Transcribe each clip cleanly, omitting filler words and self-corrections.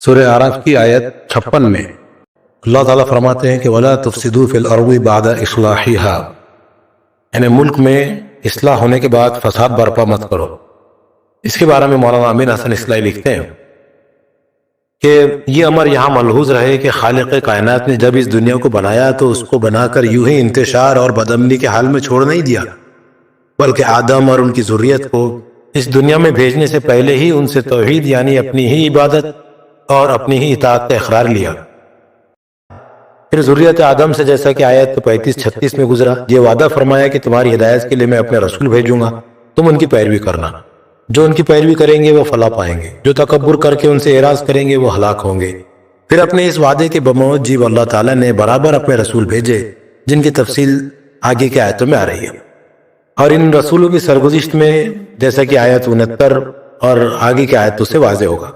سورہ اعراف کی آیت 56 میں اللہ تعالیٰ فرماتے ہیں کہ وَلَا تُفْسِدُوا فِي الْأَرْضِ بَعْدَ إِصْلَاحِهَا، یعنی ملک میں اصلاح ہونے کے بعد فساد برپا مت کرو۔ اس کے بارے میں مولانا امین حسن اصلاحی لکھتے ہیں کہ یہ امر یہاں ملحوظ رہے کہ خالق کائنات نے جب اس دنیا کو بنایا تو اس کو بنا کر یوں ہی انتشار اور بدامنی کے حال میں چھوڑ نہیں دیا، بلکہ آدم اور ان کی ذریت کو اس دنیا میں بھیجنے سے پہلے ہی ان سے توحید یعنی اپنی ہی عبادت اور اپنی ہی اطاعت کا اقرار لیا۔ پھر ذریت آدم سے جیسا کہ آیت 35-36 میں گزرا، یہ وعدہ فرمایا کہ تمہاری ہدایت کے لیے میں اپنے رسول بھیجوں گا، تم ان کی پیروی کرنا، جو ان کی پیروی کریں گے وہ فلاح پائیں گے، جو تکبر کر کے ان سے اعراض کریں گے وہ ہلاک ہوں گے۔ پھر اپنے اس وعدے کے بموجب اللہ تعالیٰ نے برابر اپنے رسول بھیجے، جن کی تفصیل آگے کی آیتوں میں آ رہی ہے، اور ان رسولوں کی سرگزشت میں جیسا کہ آیت 69 اور آگے کی آیتوں سے واضح ہوگا،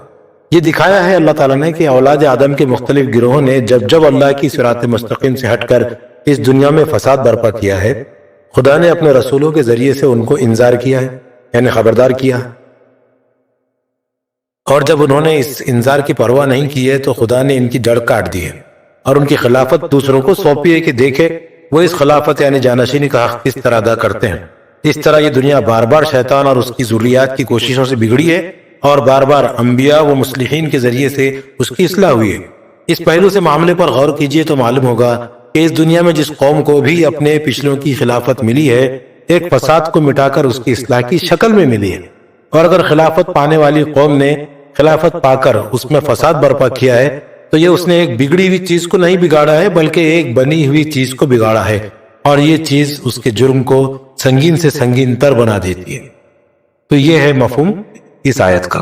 یہ دکھایا ہے اللہ تعالیٰ نے کہ اولاد آدم کے مختلف گروہوں نے جب اللہ کی صراط مستقیم سے ہٹ کر اس دنیا میں فساد برپا کیا ہے، خدا نے اپنے رسولوں کے ذریعے سے ان کو انذار کیا ہے، یعنی خبردار کیا، اور جب انہوں نے اس انذار کی پرواہ نہیں کی ہے تو خدا نے ان کی جڑ کاٹ دی ہے اور ان کی خلافت دوسروں کو سونپی ہے کہ دیکھے وہ اس خلافت یعنی جانشینی کا حق کس طرح ادا کرتے ہیں۔ اس طرح یہ دنیا بار بار شیطان اور اس کی ذریات کی کوششوں سے بگڑی ہے اور بار بار انبیاء و مصلحین کے ذریعے سے اس کی اصلاح ہوئی ہے۔ اس پہلو سے معاملے پر غور کیجئے تو معلوم ہوگا کہ اس دنیا میں جس قوم کو بھی اپنے پچھلوں کی خلافت ملی ہے، ایک فساد کو مٹا کر اس کی اصلاح کی شکل میں ملی ہے، اور اگر خلافت پانے والی قوم نے خلافت پا کر اس میں فساد برپا کیا ہے تو یہ اس نے ایک بگڑی ہوئی چیز کو نہیں بگاڑا ہے بلکہ ایک بنی ہوئی چیز کو بگاڑا ہے، اور یہ چیز اس کے جرم کو سنگین سے سنگین تر بنا دیتی ہے۔ تو یہ ہے مفہوم اس آیت کا۔